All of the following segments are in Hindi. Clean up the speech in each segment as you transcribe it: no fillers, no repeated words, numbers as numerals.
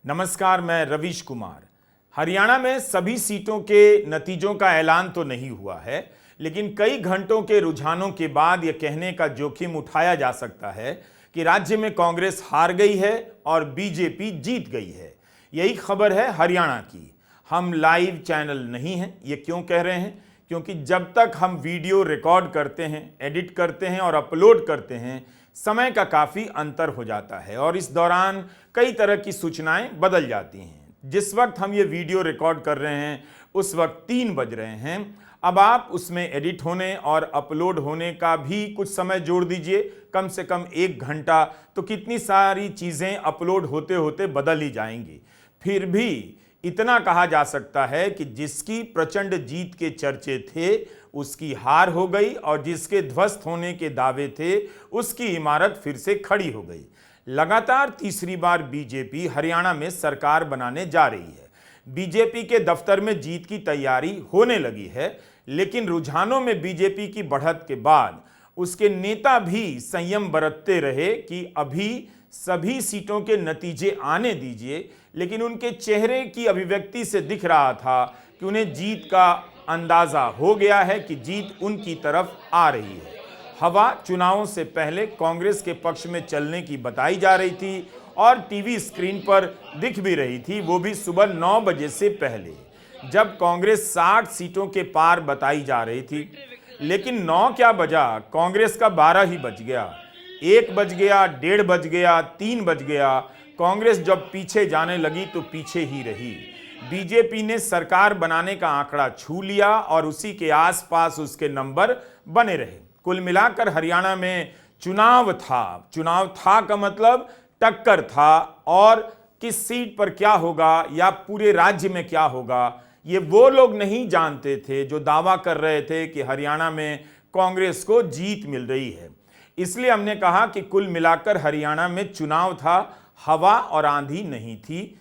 नमस्कार, मैं रवीश कुमार। हरियाणा में सभी सीटों के नतीजों का ऐलान तो नहीं हुआ है, लेकिन कई घंटों के रुझानों के बाद यह कहने का जोखिम उठाया जा सकता है कि राज्य में कांग्रेस हार गई है और बीजेपी जीत गई है। यही खबर है हरियाणा की। हम लाइव चैनल नहीं हैं। ये क्यों कह रहे हैं? क्योंकि जब तक हम वीडियो रिकॉर्ड करते हैं, एडिट करते हैं और अपलोड करते हैं, समय का काफ़ी अंतर हो जाता है और इस दौरान कई तरह की सूचनाएं बदल जाती हैं। जिस वक्त हम ये वीडियो रिकॉर्ड कर रहे हैं उस वक्त 3 बज रहे हैं। अब आप उसमें एडिट होने और अपलोड होने का भी कुछ समय जोड़ दीजिए, कम से कम 1 घंटा, तो कितनी सारी चीज़ें अपलोड होते होते बदल ही जाएंगी। फिर भी इतना कहा जा सकता है कि जिसकी प्रचंड जीत के चर्चे थे उसकी हार हो गई और जिसके ध्वस्त होने के दावे थे उसकी इमारत फिर से खड़ी हो गई। लगातार तीसरी बार बीजेपी हरियाणा में सरकार बनाने जा रही है। बीजेपी के दफ्तर में जीत की तैयारी होने लगी है, लेकिन रुझानों में बीजेपी की बढ़त के बाद उसके नेता भी संयम बरतते रहे कि अभी सभी सीटों के नतीजे आने दीजिए, लेकिन उनके चेहरे की अभिव्यक्ति से दिख रहा था कि उन्हें जीत का अंदाजा हो गया है कि जीत उनकी तरफ आ रही है। हवा चुनावों से पहले कांग्रेस के पक्ष में चलने की बताई जा रही थी और टीवी स्क्रीन पर दिख भी रही थी, वो भी सुबह 9 बजे से पहले, जब कांग्रेस 60 सीटों के पार बताई जा रही थी। लेकिन 9 क्या बजा, कांग्रेस का 12 ही बज गया। 1 बज गया, 1:30 बज गया, 3 बज गया। कांग्रेस जब पीछे जाने लगी तो पीछे ही रही। बीजेपी ने सरकार बनाने का आंकड़ा छू लिया और उसी के आसपास उसके नंबर बने रहे। कुल मिलाकर हरियाणा में चुनाव था का मतलब टक्कर था, और किस सीट पर क्या होगा या पूरे राज्य में क्या होगा ये वो लोग नहीं जानते थे जो दावा कर रहे थे कि हरियाणा में कांग्रेस को जीत मिल रही है। इसलिए हमने कहा कि कुल मिलाकर हरियाणा में चुनाव था, हवा और आंधी नहीं थी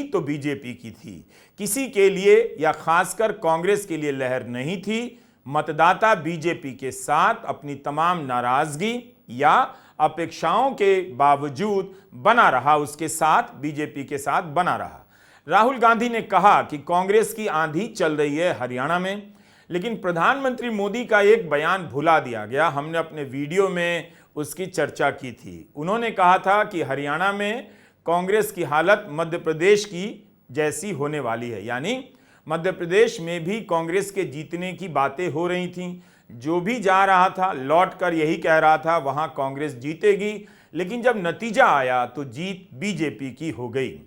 तो बीजेपी की थी। किसी के लिए या खासकर कांग्रेस के लिए लहर नहीं थी। मतदाता बीजेपी के साथ अपनी तमाम नाराजगी या अपेक्षाओं के बावजूद बना रहा, उसके साथ बीजेपी के साथ बना रहा। राहुल गांधी ने कहा कि कांग्रेस की आंधी चल रही है हरियाणा में, लेकिन प्रधानमंत्री मोदी का एक बयान भुला दिया गया। हमने अपने वीडियो में उसकी चर्चा की थी। उन्होंने कहा था कि हरियाणा में कांग्रेस की हालत मध्य प्रदेश की जैसी होने वाली है, यानी मध्य प्रदेश में भी कांग्रेस के जीतने की बातें हो रही थीं। जो भी जा रहा था लौटकर यही कह रहा था वहां कांग्रेस जीतेगी, लेकिन जब नतीजा आया तो जीत बीजेपी की हो गई।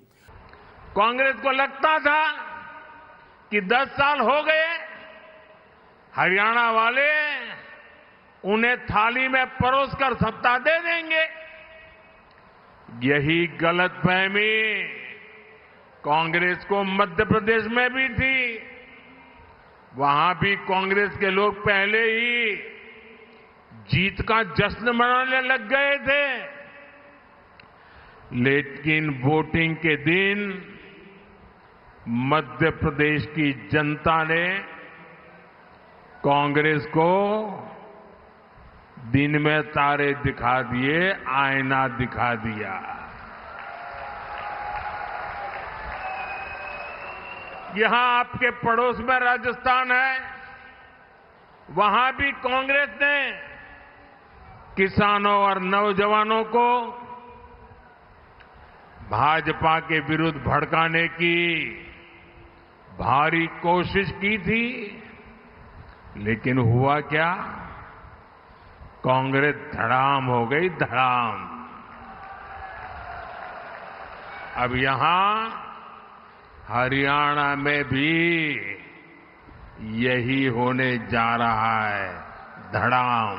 कांग्रेस को लगता था कि 10 साल हो गए, हरियाणा वाले उन्हें थाली में परोसकर सत्ता दे देंगे। यही गलतफहमी कांग्रेस को मध्य प्रदेश में भी थी। वहां भी कांग्रेस के लोग पहले ही जीत का जश्न मनाने लग गए थे, लेकिन वोटिंग के दिन मध्य प्रदेश की जनता ने कांग्रेस को दिन में तारे दिखा दिए, आईना दिखा दिया। यहां आपके पड़ोस में राजस्थान है, वहां भी कांग्रेस ने किसानों और नौजवानों को भाजपा के विरुद्ध भड़काने की भारी कोशिश की थी, लेकिन हुआ क्या? कांग्रेस धड़ाम हो गई, धड़ाम। अब यहां हरियाणा में भी यही होने जा रहा है, धड़ाम।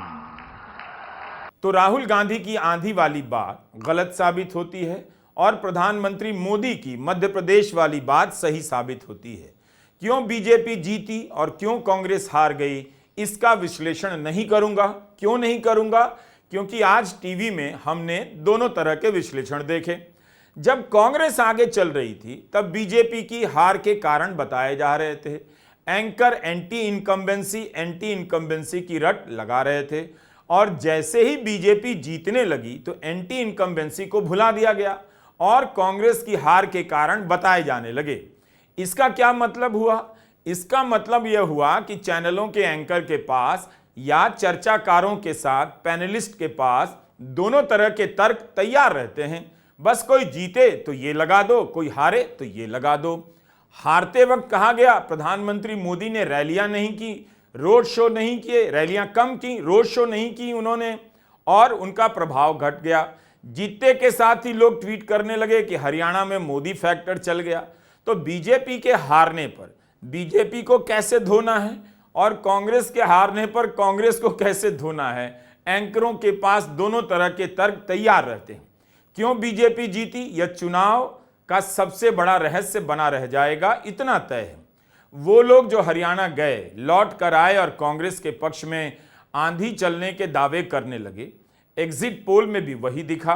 तो राहुल गांधी की आंधी वाली बात गलत साबित होती है और प्रधानमंत्री मोदी की मध्य प्रदेश वाली बात सही साबित होती है। क्यों बीजेपी जीती और क्यों कांग्रेस हार गई, इसका विश्लेषण नहीं करूंगा। क्यों नहीं करूंगा? क्योंकि आज टीवी में हमने दोनों तरह के विश्लेषण देखे। जब कांग्रेस आगे चल रही थी तब बीजेपी की हार के कारण बताए जा रहे थे। एंकर एंटी इनकम्बेंसी की रट लगा रहे थे, और जैसे ही बीजेपी जीतने लगी तो एंटी इनकम्बेंसी को भुला दिया गया और कांग्रेस की हार के कारण बताए जाने लगे। इसका क्या मतलब हुआ? इसका मतलब यह हुआ कि चैनलों के एंकर के पास या चर्चाकारों के साथ पैनलिस्ट के पास दोनों तरह के तर्क तैयार रहते हैं। बस कोई जीते तो ये लगा दो, कोई हारे तो ये लगा दो। हारते वक्त कहा गया प्रधानमंत्री मोदी ने रैलियां नहीं की, रोड शो नहीं किए, रैलियां कम की, रोड शो नहीं की उन्होंने, और उनका प्रभाव घट गया। जीतते के साथ ही लोग ट्वीट करने लगे कि हरियाणा में मोदी फैक्टर चल गया। तो बीजेपी के हारने पर बीजेपी को कैसे धोना है और कांग्रेस के हारने पर कांग्रेस को कैसे धोना है, एंकरों के पास दोनों तरह के तर्क तैयार रहते हैं। क्यों बीजेपी जीती, यह चुनाव का सबसे बड़ा रहस्य बना रह जाएगा, इतना तय है। वो लोग जो हरियाणा गए, लौट कर आए और कांग्रेस के पक्ष में आंधी चलने के दावे करने लगे। एग्जिट पोल में भी वही दिखा,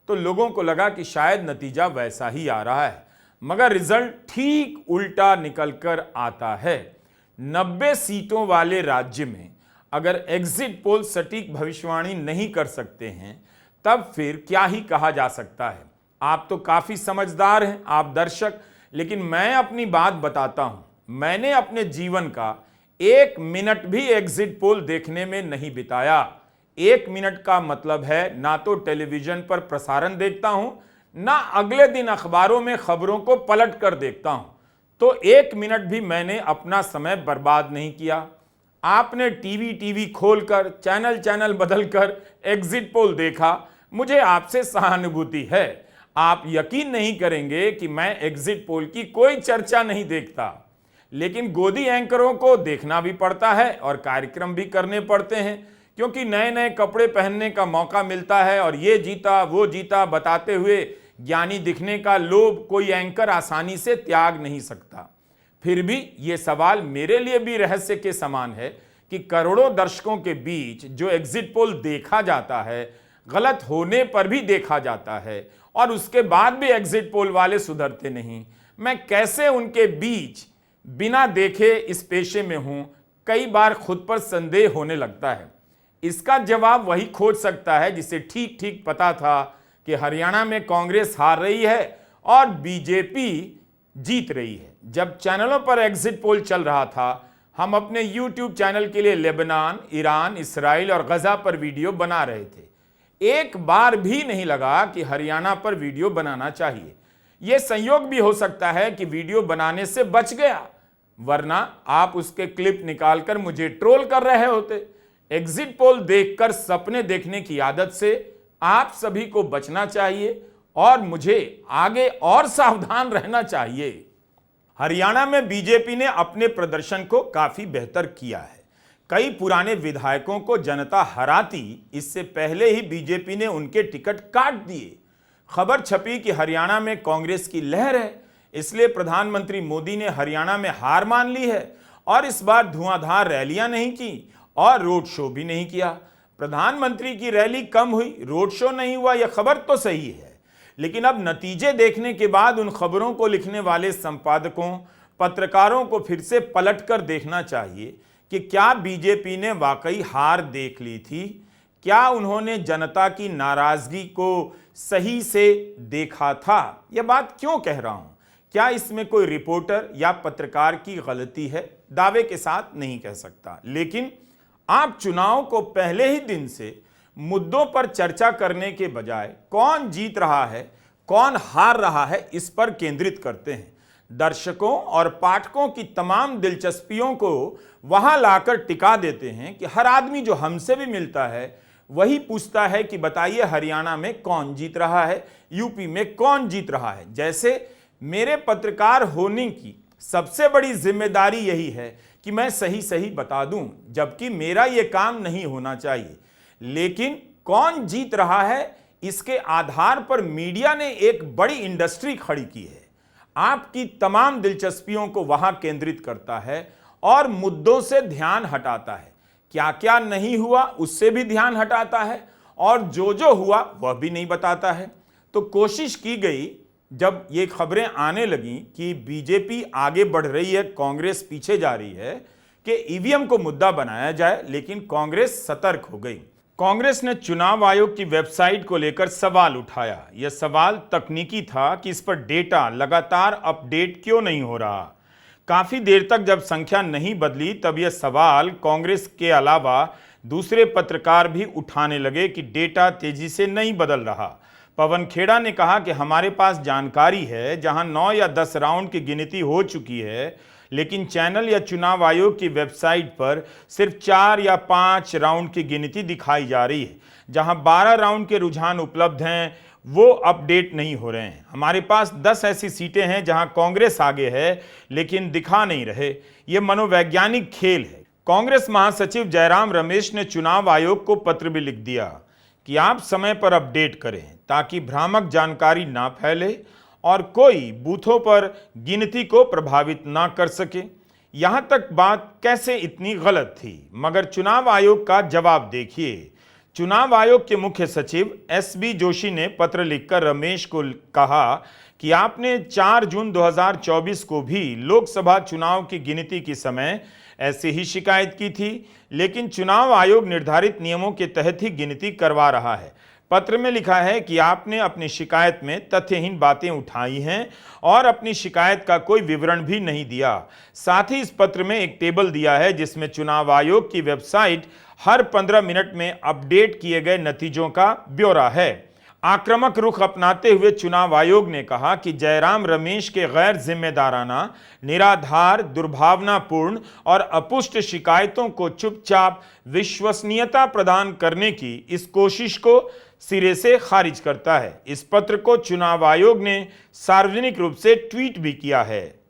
तो लोगों को लगा कि शायद नतीजा वैसा ही आ रहा है, मगर रिजल्ट ठीक उल्टा निकलकर आता है। 90 सीटों वाले राज्य में अगर एग्जिट पोल सटीक भविष्यवाणी नहीं कर सकते हैं, तब फिर क्या ही कहा जा सकता है। आप तो काफी समझदार हैं, आप दर्शक, लेकिन मैं अपनी बात बताता हूं। मैंने अपने जीवन का 1 मिनट भी एग्जिट पोल देखने में नहीं बिताया। 1 मिनट का मतलब है ना तो टेलीविजन पर प्रसारण देखता हूं, ना अगले दिन अखबारों में खबरों को पलट कर देखता हूं। तो 1 मिनट भी मैंने अपना समय बर्बाद नहीं किया। आपने टीवी खोलकर चैनल बदलकर एग्जिट पोल देखा, मुझे आपसे सहानुभूति है। आप यकीन नहीं करेंगे कि मैं एग्जिट पोल की कोई चर्चा नहीं देखता, लेकिन गोदी एंकरों को देखना भी पड़ता है और कार्यक्रम भी करने पड़ते हैं, क्योंकि नए नए कपड़े पहनने का मौका मिलता है और ये जीता वो जीता बताते हुए ज्ञानी दिखने का लोभ कोई एंकर आसानी से त्याग नहीं सकता। फिर भी ये सवाल मेरे लिए भी रहस्य के समान है कि करोड़ों दर्शकों के बीच जो एग्जिट पोल देखा जाता है, गलत होने पर भी देखा जाता है और उसके बाद भी एग्जिट पोल वाले सुधरते नहीं, मैं कैसे उनके बीच बिना देखे इस पेशे में हूं, कई बार खुद पर संदेह होने लगता है। इसका जवाब वही खोज सकता है जिसे ठीक ठीक पता था कि हरियाणा में कांग्रेस हार रही है और बीजेपी जीत रही है। जब चैनलों पर एग्जिट पोल चल रहा था, हम अपने YouTube चैनल के लिए लेबनान, ईरान, इसराइल और गजा पर वीडियो बना रहे थे। एक बार भी नहीं लगा कि हरियाणा पर वीडियो बनाना चाहिए। यह संयोग भी हो सकता है कि वीडियो बनाने से बच गया, वरना आप उसके क्लिप निकालकर मुझे ट्रोल कर रहे होते। एग्जिट पोल देखकर सपने देखने की आदत से आप सभी को बचना चाहिए और मुझे आगे और सावधान रहना चाहिए। हरियाणा में बीजेपी ने अपने प्रदर्शन को काफी बेहतर किया है। कई पुराने विधायकों को जनता हराती, इससे पहले ही बीजेपी ने उनके टिकट काट दिए। खबर छपी कि हरियाणा में कांग्रेस की लहर है, इसलिए प्रधानमंत्री मोदी ने हरियाणा में हार मान ली है और इस बार धुआंधार रैलियां नहीं की और रोड शो भी नहीं किया। प्रधानमंत्री की रैली कम हुई, रोड शो नहीं हुआ, यह खबर तो सही है, लेकिन अब नतीजे देखने के बाद उन खबरों को लिखने वाले संपादकों, पत्रकारों को फिर से पलटकर देखना चाहिए कि क्या बीजेपी ने वाकई हार देख ली थी, क्या उन्होंने जनता की नाराजगी को सही से देखा था। यह बात क्यों कह रहा हूं, क्या इसमें कोई रिपोर्टर या पत्रकार की गलती है, दावे के साथ नहीं कह सकता, लेकिन आप चुनाव को पहले ही दिन से मुद्दों पर चर्चा करने के बजाय कौन जीत रहा है, कौन हार रहा है, इस पर केंद्रित करते हैं। दर्शकों और पाठकों की तमाम दिलचस्पियों को वहां लाकर टिका देते हैं कि हर आदमी जो हमसे भी मिलता है वही पूछता है कि बताइए हरियाणा में कौन जीत रहा है, यूपी में कौन जीत रहा है। जैसे मेरे पत्रकार होने की सबसे बड़ी जिम्मेदारी यही है कि मैं सही सही बता दूं, जबकि मेरा यह काम नहीं होना चाहिए। लेकिन कौन जीत रहा है, इसके आधार पर मीडिया ने एक बड़ी इंडस्ट्री खड़ी की है। आपकी तमाम दिलचस्पियों को वहां केंद्रित करता है और मुद्दों से ध्यान हटाता है। क्या क्या नहीं हुआ उससे भी ध्यान हटाता है और जो हुआ वह भी नहीं बताता है। तो कोशिश की गई, जब ये खबरें आने लगी कि बीजेपी आगे बढ़ रही है, कांग्रेस पीछे जा रही है, कि ईवीएम को मुद्दा बनाया जाए, लेकिन कांग्रेस सतर्क हो गई। कांग्रेस ने चुनाव आयोग की वेबसाइट को लेकर सवाल उठाया। यह सवाल तकनीकी था कि इस पर डेटा लगातार अपडेट क्यों नहीं हो रहा। काफी देर तक जब संख्या नहीं बदली तब यह सवाल कांग्रेस के अलावा दूसरे पत्रकार भी उठाने लगे कि डेटा तेजी से नहीं बदल रहा। पवन खेड़ा ने कहा कि हमारे पास जानकारी है जहां 9 या 10 राउंड की गिनती हो चुकी है, लेकिन चैनल या चुनाव आयोग की वेबसाइट पर सिर्फ 4 या 5 राउंड की गिनती दिखाई जा रही है। जहां 12 राउंड के रुझान उपलब्ध हैं वो अपडेट नहीं हो रहे हैं। हमारे पास 10 ऐसी सीटें हैं जहां कांग्रेस आगे है लेकिन दिखा नहीं रहे। ये मनोवैज्ञानिक खेल है। कांग्रेस महासचिव जयराम रमेश ने चुनाव आयोग को पत्र भी लिख दिया कि आप समय पर अपडेट करें ताकि भ्रामक जानकारी ना फैले और कोई बूथों पर गिनती को प्रभावित ना कर सके। यहां तक बात कैसे इतनी गलत थी, मगर चुनाव आयोग का जवाब देखिए। चुनाव आयोग के मुख्य सचिव एसबी जोशी ने पत्र लिखकर रमेश को कहा कि आपने 4 जून 2024 को भी लोकसभा चुनाव की गिनती के समय ऐसे ही शिकायत की थी, लेकिन चुनाव आयोग निर्धारित नियमों के तहत ही गिनती करवा रहा है। पत्र में लिखा है कि आपने अपनी शिकायत में तथ्यहीन बातें उठाई हैं और अपनी शिकायत का कोई विवरण भी नहीं दिया। साथ ही इस पत्र में एक टेबल दिया है जिसमें चुनाव आयोग की वेबसाइट हर 15 मिनट में अपडेट किए गए नतीजों का ब्यौरा है। आक्रामक रुख अपनाते हुए चुनाव आयोग ने कहा कि जयराम रमेश के गैर जिम्मेदाराना, निराधार, दुर्भावनापूर्ण और अपुष्ट शिकायतों को चुपचाप विश्वसनीयता प्रदान करने की इस कोशिश को सिरे से खारिज करता है। इस पत्र को चुनाव आयोग ने सार्वजनिक रूप से ट्वीट भी किया है।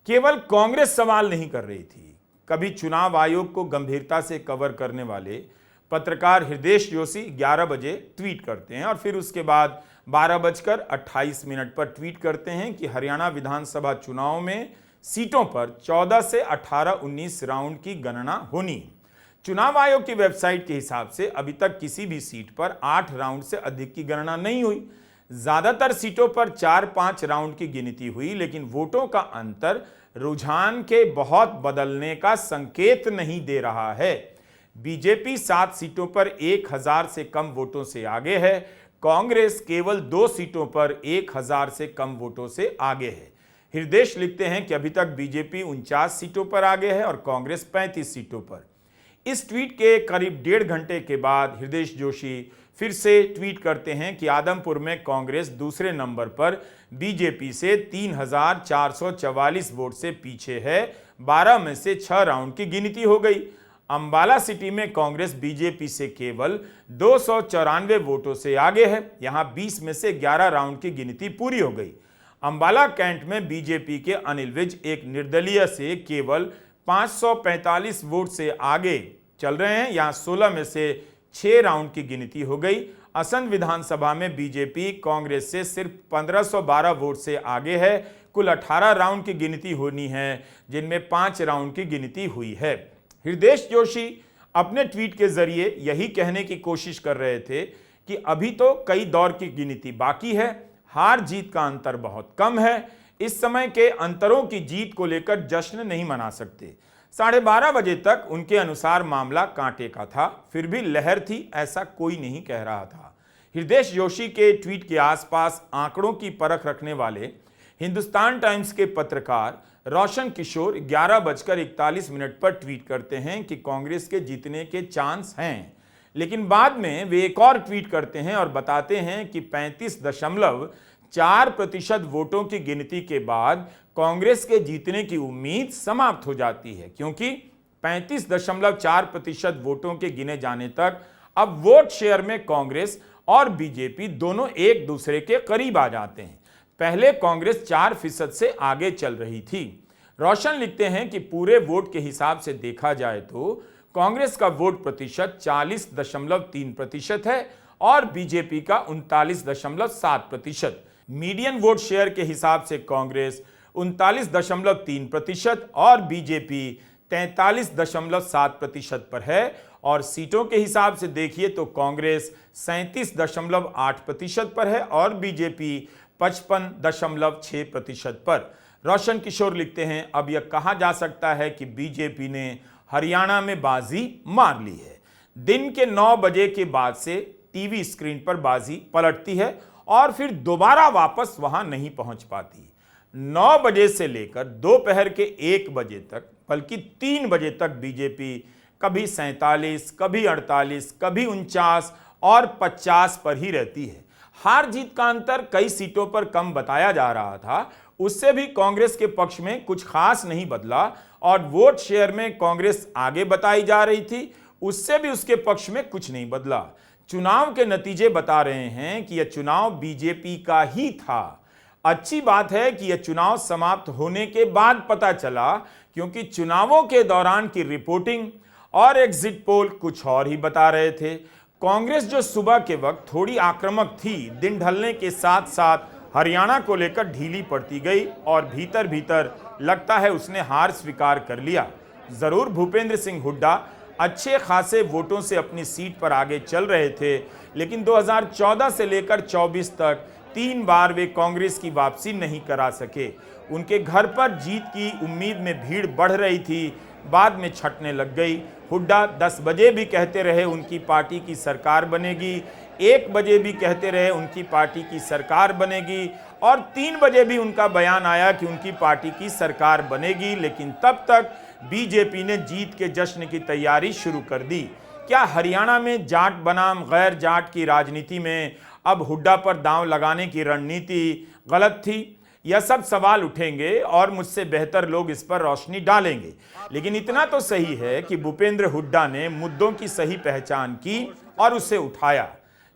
केवल कांग्रेस सवाल नहीं कर रही थी। कभी चुनाव आयोग को गंभीरता से कवर करने वाले पत्रकार हृदय जोशी 11 बजे ट्वीट करते हैं और फिर उसके बाद 12:28 पर ट्वीट करते हैं कि हरियाणा विधानसभा चुनाव में सीटों पर 14 से 18-19 राउंड की गणना होनी। चुनाव आयोग की वेबसाइट के हिसाब से अभी तक किसी भी सीट पर 8 राउंड से अधिक की गणना नहीं हुई। ज्यादातर सीटों पर 4-5 राउंड की गिनती हुई, लेकिन वोटों का अंतर रुझान के बहुत बदलने का संकेत नहीं दे रहा है। बीजेपी 7 सीटों पर 1000 से कम वोटों से आगे है। कांग्रेस केवल 2 सीटों पर 1000 से कम वोटों से आगे है। हृदय लिखते हैं कि अभी तक बीजेपी 49 सीटों पर आगे है और कांग्रेस 35 सीटों पर। इस ट्वीट के करीब 1.5 घंटे के बाद हृदय जोशी फिर से ट्वीट करते हैं कि आदमपुर में कांग्रेस दूसरे नंबर पर बीजेपी से 3444 वोट से पीछे है। 12 में से 6 राउंड की गिनती हो गई। अंबाला सिटी में कांग्रेस बीजेपी से केवल 294 वोटों से आगे है। यहां 20 में से 11 राउंड की गिनती पूरी हो गई। अंबाला कैंट में बीजेपी के अनिल विज एक निर्दलीय से केवल 545 वोट से आगे चल रहे हैं। यहां 16 में से 6 राउंड की गिनती हो गई। असंध विधानसभा में बीजेपी कांग्रेस से सिर्फ 1512 वोट से आगे है। कुल 18 राउंड की गिनती होनी है, जिनमें 5 राउंड की गिनती हुई है। हृदय जोशी अपने ट्वीट के जरिए यही कहने की कोशिश कर रहे थे कि अभी तो कई दौर की गिनती बाकी है, हार जीत का अंतर बहुत कम है। इस समय के अंतरों की जीत को लेकर जश्न नहीं मना सकते। 12:30 बजे तक उनके अनुसार मामला कांटे का था, फिर भी लहर थी ऐसा कोई नहीं कह रहा था। हृदय जोशी के ट्वीट के आसपास आंकड़ों की परख रखने वाले हिंदुस्तान टाइम्स के पत्रकार रोशन किशोर 11:41 पर ट्वीट करते हैं कि कांग्रेस के जीतने के चांस हैं, लेकिन बाद में वे एक और ट्वीट करते हैं और बताते हैं कि 35.4% वोटों की गिनती के बाद कांग्रेस के जीतने की उम्मीद समाप्त हो जाती है, क्योंकि 35.4% वोटों के गिने जाने तक अब वोट शेयर में कांग्रेस और बीजेपी दोनों एक दूसरे के करीब आ जाते हैं। पहले कांग्रेस 4% से आगे चल रही थी। रोशन लिखते हैं कि पूरे वोट के हिसाब से देखा जाए तो कांग्रेस का वोट प्रतिशत 40.3% है और बीजेपी का 39.7%। मीडियन वोट शेयर के हिसाब से कांग्रेस 39.3% और बीजेपी 43.7% पर है और सीटों के हिसाब से देखिए तो कांग्रेस 37.8% पर है और बीजेपी 55.6% पर। रोशन किशोर लिखते हैं, अब यह कहा जा सकता है कि बीजेपी ने हरियाणा में बाजी मार ली है। दिन के 9 बजे के बाद से टीवी स्क्रीन पर बाजी पलटती है और फिर दोबारा वापस वहां नहीं पहुंच पाती। 9 बजे से लेकर दोपहर के 1 बजे तक, बल्कि 3 बजे तक बीजेपी कभी 47, कभी 48, कभी 49 और 50 पर ही रहती है। हार जीत का अंतर कई सीटों पर कम बताया जा रहा था, उससे भी कांग्रेस के पक्ष में कुछ खास नहीं बदला और वोट शेयर में कांग्रेस आगे बताई जा रही थी, उससे भी उसके पक्ष में कुछ नहीं बदला। चुनाव के नतीजे बता रहे हैं कि यह चुनाव बीजेपी का ही था। अच्छी बात है कि यह चुनाव समाप्त होने के बाद पता चला, क्योंकि चुनावों के दौरान की रिपोर्टिंग और एग्जिट पोल कुछ और ही बता रहे थे। कांग्रेस जो सुबह के वक्त थोड़ी आक्रामक थी, दिन ढलने के साथ साथ हरियाणा को लेकर ढीली पड़ती गई और भीतर भीतर लगता है उसने हार स्वीकार कर लिया। जरूर भूपेंद्र सिंह हुड्डा अच्छे खासे वोटों से अपनी सीट पर आगे चल रहे थे, लेकिन 2014 से लेकर 24 तक 3 बार वे कांग्रेस की वापसी नहीं करा सके। उनके घर पर जीत की उम्मीद में भीड़ बढ़ रही थी, बाद में छटने लग गई। हुड्डा 10 बजे भी कहते रहे उनकी पार्टी की सरकार बनेगी, 1 बजे भी कहते रहे उनकी पार्टी की सरकार बनेगी और 3 बजे भी उनका बयान आया कि उनकी पार्टी की सरकार बनेगी, लेकिन तब तक बीजेपी ने जीत के जश्न की तैयारी शुरू कर दी। क्या हरियाणा में जाट बनाम गैर जाट की राजनीति में अब हुड्डा पर दांव लगाने की रणनीति गलत थी? यह सब सवाल उठेंगे और मुझसे बेहतर लोग इस पर रोशनी डालेंगे, लेकिन इतना तो सही है कि भूपेंद्र हुड्डा ने मुद्दों की सही पहचान की और उसे उठाया।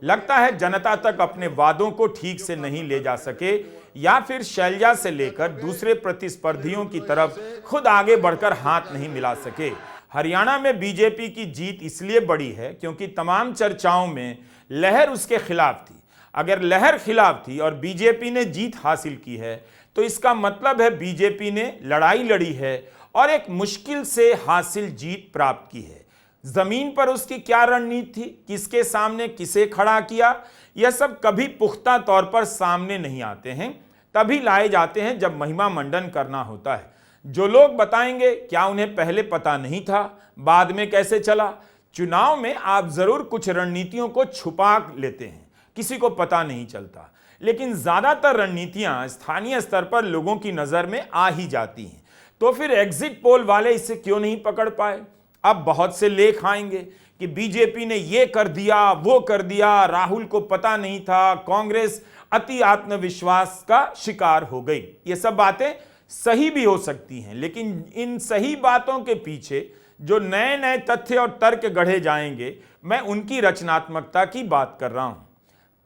लगता है जनता तक अपने वादों को ठीक से नहीं ले जा सके, या फिर शैलजा से लेकर दूसरे प्रतिस्पर्धियों की तरफ खुद आगे बढ़कर हाथ नहीं मिला सके। हरियाणा में बीजेपी की जीत इसलिए बड़ी है क्योंकि तमाम चर्चाओं में लहर उसके खिलाफ थी। अगर लहर खिलाफ थी और बीजेपी ने जीत हासिल की है, तो इसका मतलब है बीजेपी ने लड़ाई लड़ी है और एक मुश्किल से हासिल जीत प्राप्त की है। जमीन पर उसकी क्या रणनीति थी, किसके सामने किसे खड़ा किया, यह सब कभी पुख्ता तौर पर सामने नहीं आते हैं, तभी लाए जाते हैं जब महिमा मंडन करना होता है। जो लोग बताएंगे क्या उन्हें पहले पता नहीं था, बाद में कैसे चला? चुनाव में आप जरूर कुछ रणनीतियों को छुपा लेते हैं, किसी को पता नहीं चलता, लेकिन ज्यादातर रणनीतियां स्थानीय स्तर पर लोगों की नजर में आ ही जाती हैं। तो फिर एग्जिट पोल वाले इसे क्यों नहीं पकड़ पाए? अब बहुत से लेख आएंगे कि बीजेपी ने ये कर दिया, वो कर दिया, राहुल को पता नहीं था, कांग्रेस अति आत्मविश्वास का शिकार हो गई। ये सब बातें सही भी हो सकती हैं, लेकिन इन सही बातों के पीछे जो नए नए तथ्य और तर्क गढ़े जाएंगे, मैं उनकी रचनात्मकता की बात कर रहा हूं।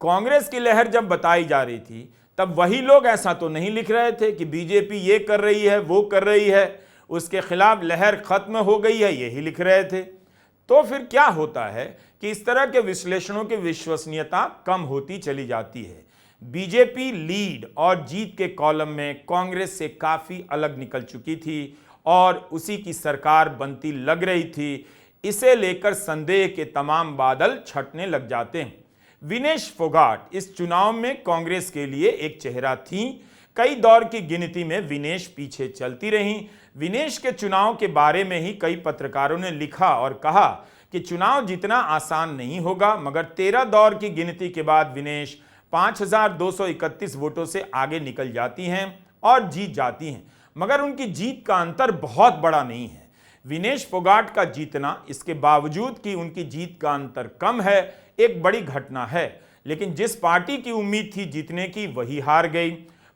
कांग्रेस की लहर जब बताई जा रही थी, तब वही लोग ऐसा तो नहीं लिख रहे थे कि बीजेपी ये कर रही है, वो कर रही है, उसके खिलाफ लहर खत्म हो गई है, यही लिख रहे थे। तो फिर क्या होता है कि इस तरह के विश्लेषणों की विश्वसनीयता कम होती चली जाती है। बीजेपी लीड और जीत के कॉलम में कांग्रेस से काफी अलग निकल चुकी थी और उसी की सरकार बनती लग रही थी। इसे लेकर संदेह के तमाम बादल छटने लग जाते हैं। विनेश फोगाट इस चुनाव में कांग्रेस के लिए एक चेहरा थी। कई दौर की गिनती में विनेश पीछे चलती रहीं। विनेश के चुनाव के बारे में ही कई पत्रकारों ने लिखा और कहा कि चुनाव जीतना आसान नहीं होगा, मगर 13 दौर की गिनती के बाद विनेश 5231 वोटों से आगे निकल जाती हैं और जीत जाती हैं, मगर उनकी जीत का अंतर बहुत बड़ा नहीं है। विनेश फोगाट का जीतना, इसके बावजूद कि उनकी जीत का अंतर कम है, एक बड़ी घटना है, लेकिन जिस पार्टी की उम्मीद थी जीतने की, वही हार गई।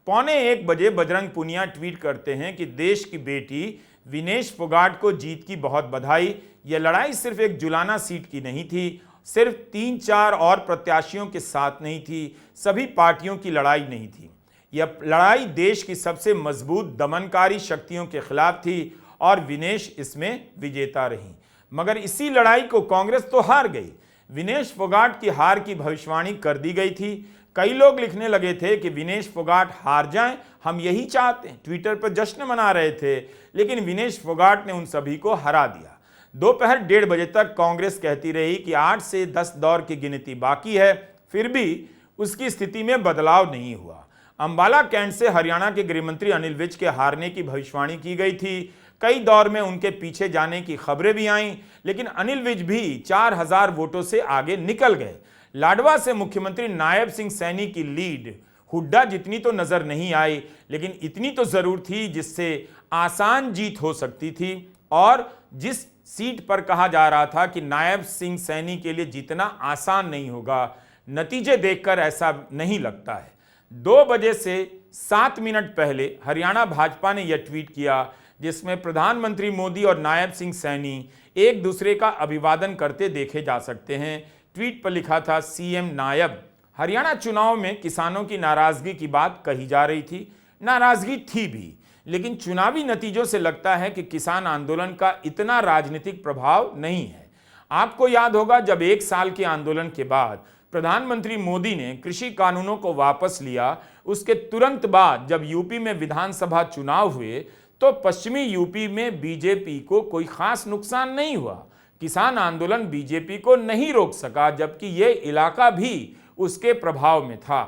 12:45 बजे बजरंग पुनिया ट्वीट करते हैं कि देश की बेटी विनेश फोगाट को जीत की बहुत बधाई। यह लड़ाई सिर्फ एक जुलाना सीट की नहीं थी, सिर्फ 3-4 और प्रत्याशियों के साथ नहीं थी, सभी पार्टियों की लड़ाई नहीं थी। यह लड़ाई देश की सबसे मजबूत दमनकारी शक्तियों के खिलाफ थी और विनेश इसमें विजेता रही। मगर इसी लड़ाई को कांग्रेस तो हार गई। विनेश फोगाट की हार की भविष्यवाणी कर दी गई थी। कई लोग लिखने लगे थे कि विनेश फोगाट हार जाएं, हम यही चाहते हैं। ट्विटर पर जश्न मना रहे थे, लेकिन विनेश फोगाट ने उन सभी को हरा दिया। दोपहर 1:30 बजे तक कांग्रेस कहती रही कि 8 से 10 दौर की गिनती बाकी है, फिर भी उसकी स्थिति में बदलाव नहीं हुआ। अंबाला कैंट से हरियाणा के गृहमंत्री अनिल विज के हारने की भविष्यवाणी की गई थी। कई दौर में उनके पीछे जाने की खबरें भी आईं, लेकिन अनिल विज भी 4000 वोटों से आगे निकल गए। लाडवा से मुख्यमंत्री नायब सिंह सैनी की लीड हुड्डा जितनी तो नजर नहीं आई, लेकिन इतनी तो जरूर थी जिससे आसान जीत हो सकती थी। और जिस सीट पर कहा जा रहा था कि नायब सिंह सैनी के लिए जीतना आसान नहीं होगा, नतीजे देखकर ऐसा नहीं लगता है। 2 बजे से 7 मिनट पहले हरियाणा भाजपा ने यह ट्वीट किया, जिसमें प्रधानमंत्री मोदी और नायब सिंह सैनी एक दूसरे का अभिवादन करते देखे जा सकते हैं। ट्वीट पर लिखा था, सीएम नायब। हरियाणा चुनाव में किसानों की नाराजगी की बात कही जा रही थी, नाराजगी थी भी, लेकिन चुनावी नतीजों से लगता है कि किसान आंदोलन का इतना राजनीतिक प्रभाव नहीं है। आपको याद होगा, जब 1 साल के आंदोलन के बाद प्रधानमंत्री मोदी ने कृषि कानूनों को वापस लिया, उसके तुरंत बाद जब यूपी में विधानसभा चुनाव हुए तो पश्चिमी यूपी में बीजेपी को कोई खास नुकसान नहीं हुआ। किसान आंदोलन बीजेपी को नहीं रोक सका, जबकि यह इलाका भी उसके प्रभाव में था।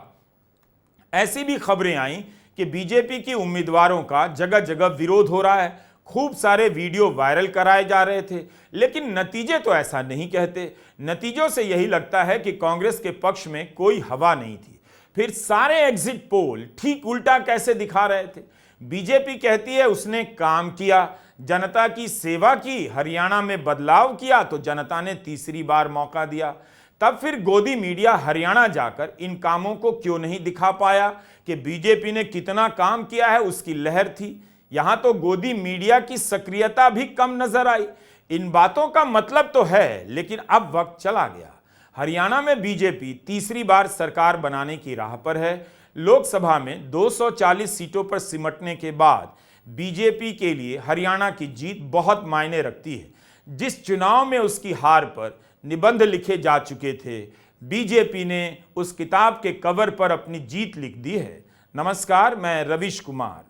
ऐसी भी खबरें आईं कि बीजेपी के उम्मीदवारों का जगह जगह विरोध हो रहा है, खूब सारे वीडियो वायरल कराए जा रहे थे, लेकिन नतीजे तो ऐसा नहीं कहते। नतीजों से यही लगता है कि कांग्रेस के पक्ष में कोई हवा नहीं थी। फिर सारे एग्जिट पोल ठीक उल्टा कैसे दिखा रहे थे। बीजेपी कहती है उसने काम किया, जनता की सेवा की, हरियाणा में बदलाव किया तो जनता ने तीसरी बार मौका दिया। तब फिर गोदी मीडिया हरियाणा जाकर इन कामों को क्यों नहीं दिखा पाया कि बीजेपी ने कितना काम किया है, उसकी लहर थी। यहां तो गोदी मीडिया की सक्रियता भी कम नजर आई। इन बातों का मतलब तो है, लेकिन अब वक्त चला गया। हरियाणा में बीजेपी तीसरी बार सरकार बनाने की राह पर है। लोकसभा में 240 सीटों पर सिमटने के बाद बीजेपी के लिए हरियाणा की जीत बहुत मायने रखती है। जिस चुनाव में उसकी हार पर निबंध लिखे जा चुके थे, बीजेपी ने उस किताब के कवर पर अपनी जीत लिख दी है। नमस्कार, मैं रविश कुमार।